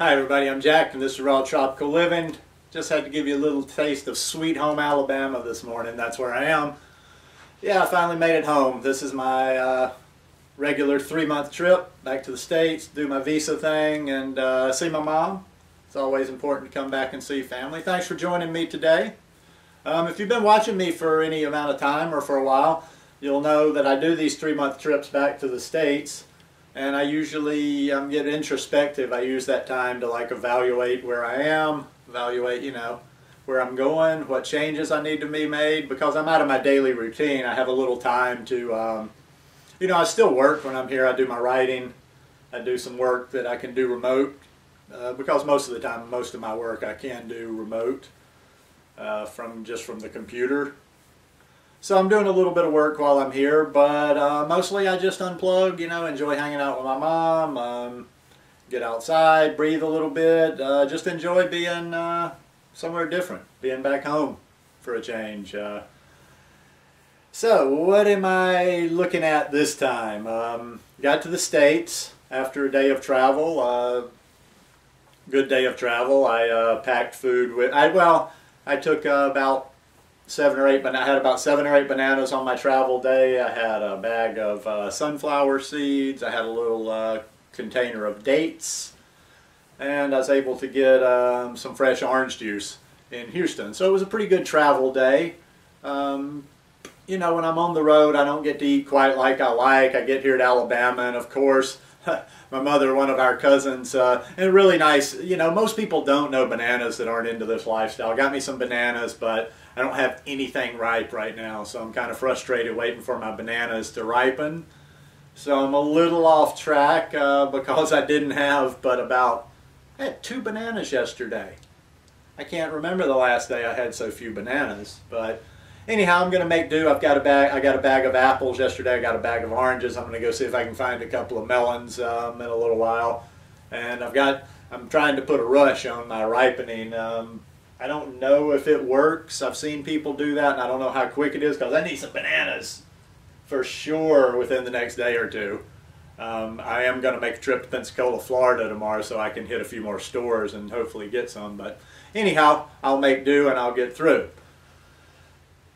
Hi everybody, I'm Jack and this is Raw Tropical Living. Just had to give you a little taste of Sweet Home Alabama this morning. That's where I am. Yeah, I finally made it home. This is my regular 3-month trip back to the States, do my visa thing and see my mom. It's always important to come back and see family. Thanks for joining me today. If you've been watching me for any amount of time or for a while, you'll know that I do these 3-month trips back to the States. And I usually get introspective. I use that time to evaluate where I am, evaluate, where I'm going, what changes I need to be made. Because I'm out of my daily routine, I have a little time to, I still work when I'm here. I do my writing. I do some work that I can do remote. Because most of the time, most of my work I can do remote from the computer. So I'm doing a little bit of work while I'm here, but mostly I just unplug, enjoy hanging out with my mom, get outside, breathe a little bit, just enjoy being somewhere different, being back home for a change. So what am I looking at this time? Got to the States after a day of travel, good day of travel. I packed food with, I took about 7 or 8, but I had about 7 or 8 bananas on my travel day. I had a bag of sunflower seeds. I had a little container of dates, and I was able to get some fresh orange juice in Houston. So it was a pretty good travel day. When I'm on the road, I don't get to eat quite like I like. I get here to Alabama, and of course, my mother, one of our cousins, and really nice, most people don't know bananas that aren't into this lifestyle. Got me some bananas, but I don't have anything ripe right now, so I'm kind of frustrated waiting for my bananas to ripen. So I'm a little off track because I didn't have I had 2 bananas yesterday. I can't remember the last day I had so few bananas, but anyhow, I'm going to make do. I got a bag of apples yesterday. I got a bag of oranges. I'm going to go see if I can find a couple of melons in a little while. And I'm trying to put a rush on my ripening. I don't know if it works. I've seen people do that, and I don't know how quick it is because I need some bananas for sure within the next day or two. I am going to make a trip to Pensacola, Florida tomorrow so I can hit a few more stores and hopefully get some. But anyhow, I'll make do and I'll get through.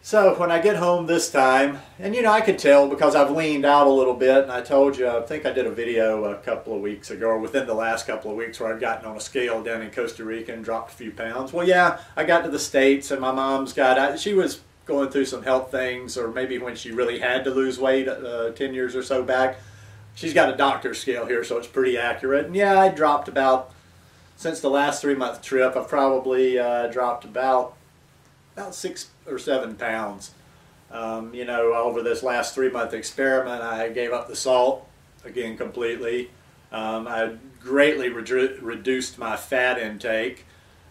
So when I get home this time, and I could tell because I've leaned out a little bit, and I told you, I think I did a video a couple of weeks ago, or within the last couple of weeks, where I'd gotten on a scale down in Costa Rica and dropped a few pounds. Well, yeah, I got to the States, and my mom's she was going through some health things, or maybe when she really had to lose weight 10 years or so back. She's got a doctor's scale here, so it's pretty accurate. And yeah, I dropped since the last 3-month trip, I've probably dropped about 6 or 7 pounds. Over this last 3-month experiment, I gave up the salt again completely. I greatly reduced my fat intake.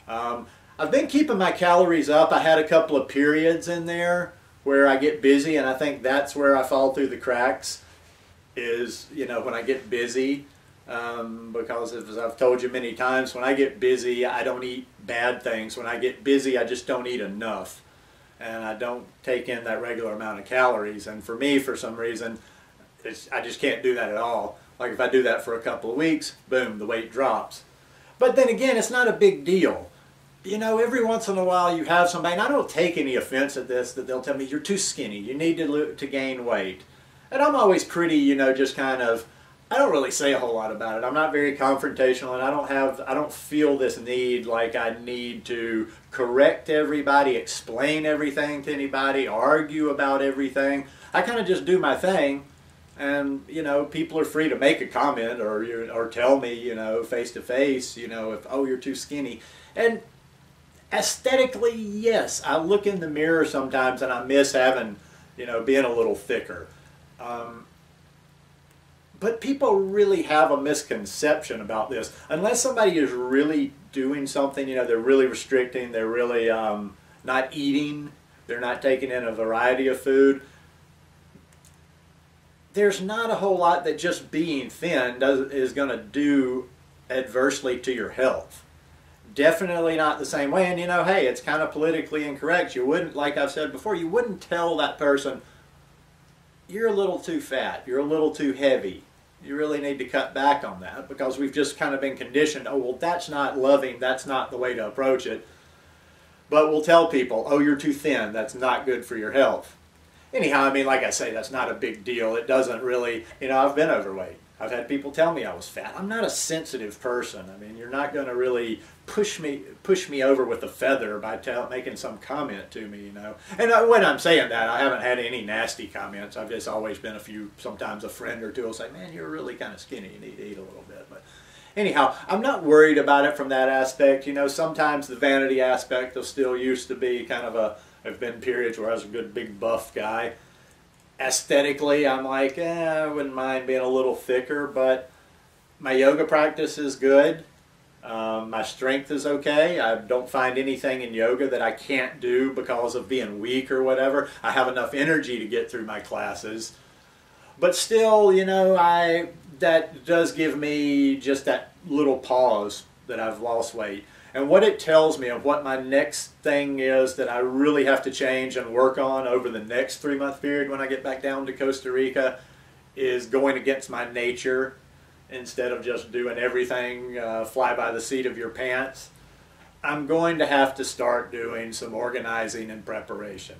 I've been keeping my calories up. I had a couple of periods in there where I get busy, and I think that's where I fall through the cracks is, when I get busy. Because as I've told you many times, when I get busy, I don't eat bad things. When I get busy, I just don't eat enough. And I don't take in that regular amount of calories. And for me, for some reason, I just can't do that at all. Like if I do that for a couple of weeks, boom, the weight drops. But then again, it's not a big deal. Every once in a while you have somebody, and I don't take any offense at this, that they'll tell me, you're too skinny, you need to gain weight. And I'm always pretty, just kind of, I don't really say a whole lot about it. I'm not very confrontational, and I don't feel this need like I need to correct everybody, explain everything to anybody, argue about everything. I kind of just do my thing, and people are free to make a comment or tell me, face to face, if you're too skinny. And aesthetically, yes, I look in the mirror sometimes and I miss having, being a little thicker. But people really have a misconception about this. Unless somebody is really doing something, they're really restricting, they're really not eating, they're not taking in a variety of food. There's not a whole lot that just being thin is going to do adversely to your health. Definitely not the same way. And hey, it's kind of politically incorrect. You wouldn't, like I've said before, you wouldn't tell that person, you're a little too fat, you're a little too heavy. you really need to cut back on that, because we've just kind of been conditioned, oh, well, that's not loving, that's not the way to approach it. But we'll tell people, oh, you're too thin, that's not good for your health. Anyhow, I mean, like I say, that's not a big deal. It doesn't really, you know, I've been overweight. I've had people tell me I was fat. I'm not a sensitive person. I mean, you're not going to really push me over with a feather by making some comment to me, you know. And when I'm saying that, I haven't had any nasty comments. I've just always been sometimes a friend or two will say, man, you're really kind of skinny. You need to eat a little bit. But anyhow, I'm not worried about it from that aspect. You know, sometimes the vanity aspect of still used to be kind of I've been periods where I was a good big buff guy. Aesthetically, I'm like, I wouldn't mind being a little thicker, but my yoga practice is good. My strength is okay. I don't find anything in yoga that I can't do because of being weak or whatever. I have enough energy to get through my classes. But still, you know, that does give me just that little pause that I've lost weight. And what it tells me of what my next thing is that I really have to change and work on over the next 3-month period when I get back down to Costa Rica is going against my nature instead of just doing everything fly by the seat of your pants. I'm going to have to start doing some organizing and preparation.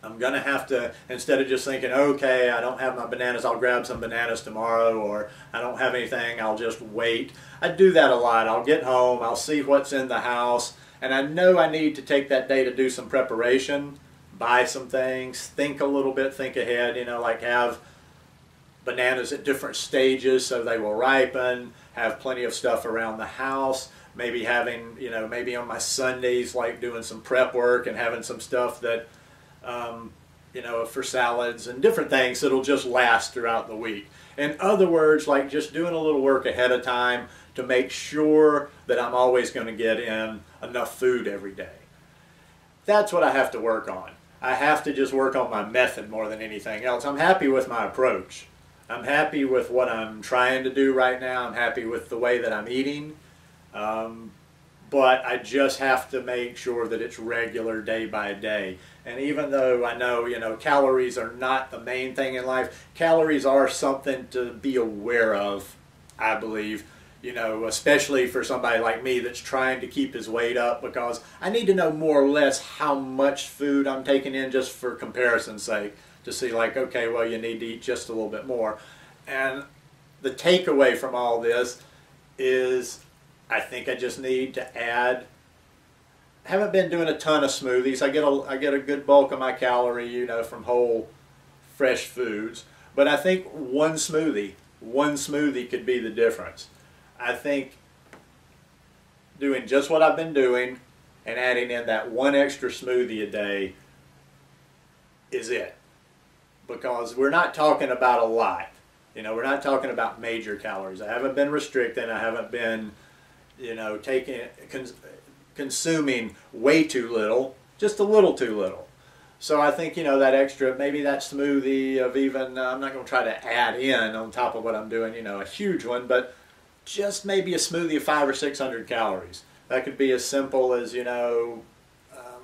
I'm going to have to, instead of just thinking, okay, I don't have my bananas, I'll grab some bananas tomorrow, or I don't have anything, I'll just wait. I do that a lot. I'll get home, I'll see what's in the house, and I know I need to take that day to do some preparation, buy some things, think a little bit, think ahead, you know, like have bananas at different stages so they will ripen, have plenty of stuff around the house, maybe having, you know, maybe on my Sundays, like doing some prep work and having some stuff that you know, for salads and different things that'll just last throughout the week. In other words, like just doing a little work ahead of time to make sure that I'm always going to get in enough food every day. That's what I have to work on. I have to just work on my method more than anything else. I'm happy with my approach. I'm happy with what I'm trying to do right now. I'm happy with the way that I'm eating. But I just have to make sure that it's regular day by day. And even though I know, you know, calories are not the main thing in life, calories are something to be aware of, I believe, you know, especially for somebody like me that's trying to keep his weight up, because I need to know more or less how much food I'm taking in just for comparison's sake to see like, okay, well, you need to eat just a little bit more. And the takeaway from all this is I think I just need to add. I haven't been doing a ton of smoothies. I get a good bulk of my calorie, you know, from whole fresh foods. But I think one smoothie could be the difference. I think doing just what I've been doing and adding in that one extra smoothie a day is it. Because we're not talking about a lot. You know, we're not talking about major calories. I haven't been restricting. I haven't been, you know, consuming way too little, just a little too little. So I think, you know, that extra, maybe that smoothie of even, I'm not going to try to add in on top of what I'm doing, you know, a huge one, but just maybe a smoothie of 500 or 600 calories. That could be as simple as, you know,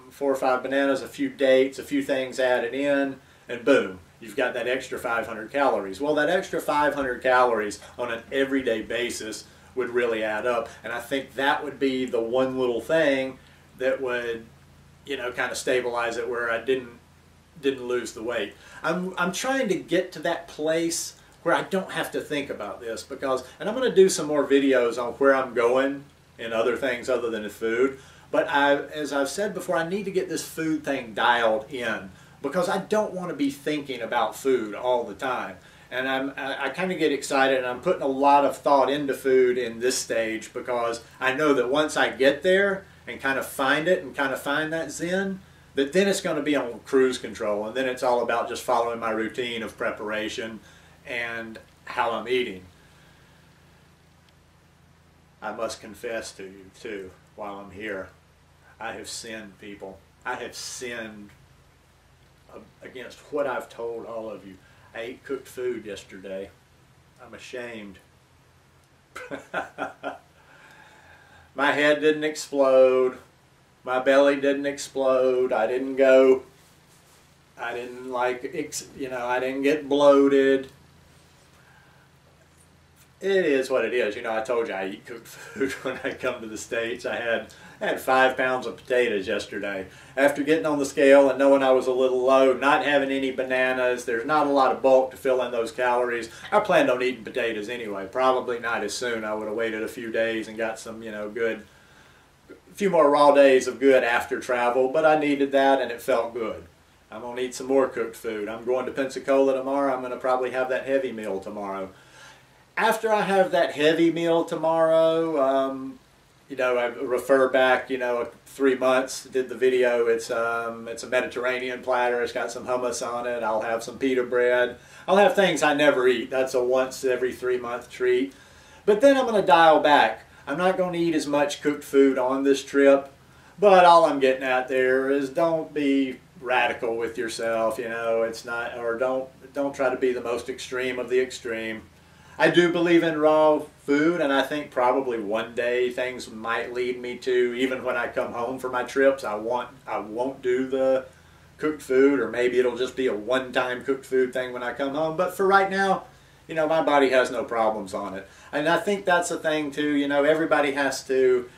4 or 5 bananas, a few dates, a few things added in, and boom, you've got that extra 500 calories. Well, that extra 500 calories on an everyday basis would really add up, and I think that would be the one little thing that would, you know, kind of stabilize it where I didn't lose the weight. I'm trying to get to that place where I don't have to think about this, because, and I'm going to do some more videos on where I'm going in other things other than the food, but as I've said before, I need to get this food thing dialed in, because I don't want to be thinking about food all the time. And I kind of get excited, and I'm putting a lot of thought into food in this stage, because I know that once I get there and kind of find it and kind of find that zen, that then it's going to be on cruise control, and then it's all about just following my routine of preparation and how I'm eating. I must confess to you too, while I'm here, I have sinned, people. I have sinned against what I've told all of you. I ate cooked food yesterday. I'm ashamed. My head didn't explode. My belly didn't explode. I didn't like, you know, I didn't get bloated. it is what it is. You know, I told you I eat cooked food when I come to the States. I had 5 pounds of potatoes yesterday. After getting on the scale and knowing I was a little low, not having any bananas, there's not a lot of bulk to fill in those calories. I planned on eating potatoes anyway. Probably not as soon. I would have waited a few days and got some, you know, good, a few more raw days of good after travel, but I needed that and it felt good. I'm going to eat some more cooked food. I'm going to Pensacola tomorrow. I'm going to probably have that heavy meal tomorrow. After I have that heavy meal tomorrow, you know, I refer back, you know, 3 months, did the video. It's a Mediterranean platter. It's got some hummus on it. I'll have some pita bread. I'll have things I never eat. That's a once every 3 month treat. But then I'm going to dial back. I'm not going to eat as much cooked food on this trip, but all I'm getting at there is don't be radical with yourself, you know. It's not, or don't try to be the most extreme of the extreme. I do believe in raw food, and I think probably one day things might lead me to, even when I come home for my trips, I won't do the cooked food, or maybe it'll just be a one-time cooked food thing when I come home. But for right now, you know, my body has no problems on it. And I think that's the thing too, you know, everybody has to,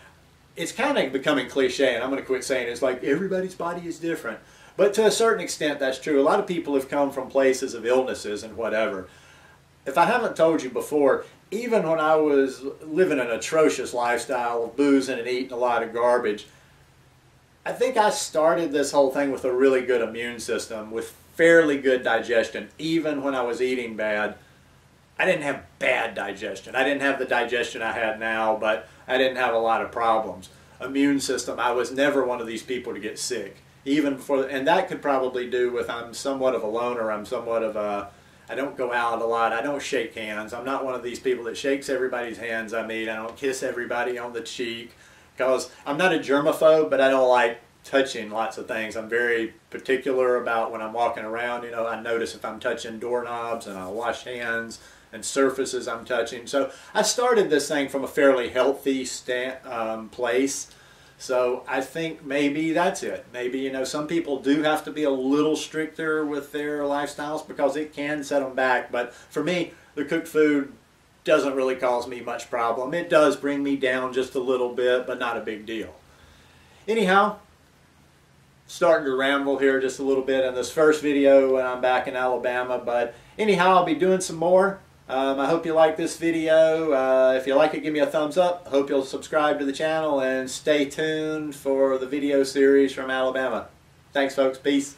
it's kind of becoming cliche, and I'm going to quit saying it. It's like everybody's body is different. But to a certain extent that's true. A lot of people have come from places of illnesses and whatever. If I haven't told you before, even when I was living an atrocious lifestyle of boozing and eating a lot of garbage, I think I started this whole thing with a really good immune system, with fairly good digestion. Even when I was eating bad, I didn't have bad digestion. I didn't have the digestion I had now, but I didn't have a lot of problems. Immune system, I was never one of these people to get sick. Even before, and that could probably do with I'm somewhat of a loner, I'm somewhat of a, I don't go out a lot, I don't shake hands. I'm not one of these people that shakes everybody's hands I meet. I don't kiss everybody on the cheek, because I'm not a germaphobe, but I don't like touching lots of things. I'm very particular about when I'm walking around. You know, I notice if I'm touching doorknobs, and I wash hands and surfaces I'm touching. So I started this thing from a fairly healthy place. So I think maybe that's it. Maybe, you know, some people do have to be a little stricter with their lifestyles because it can set them back. But for me, the cooked food doesn't really cause me much problem. It does bring me down just a little bit, but not a big deal. Anyhow, starting to ramble here just a little bit in this first video when I'm back in Alabama. But anyhow, I'll be doing some more. I hope you like this video. If you like it, give me a thumbs up. I hope you'll subscribe to the channel and stay tuned for the video series from Alabama. Thanks, folks. Peace.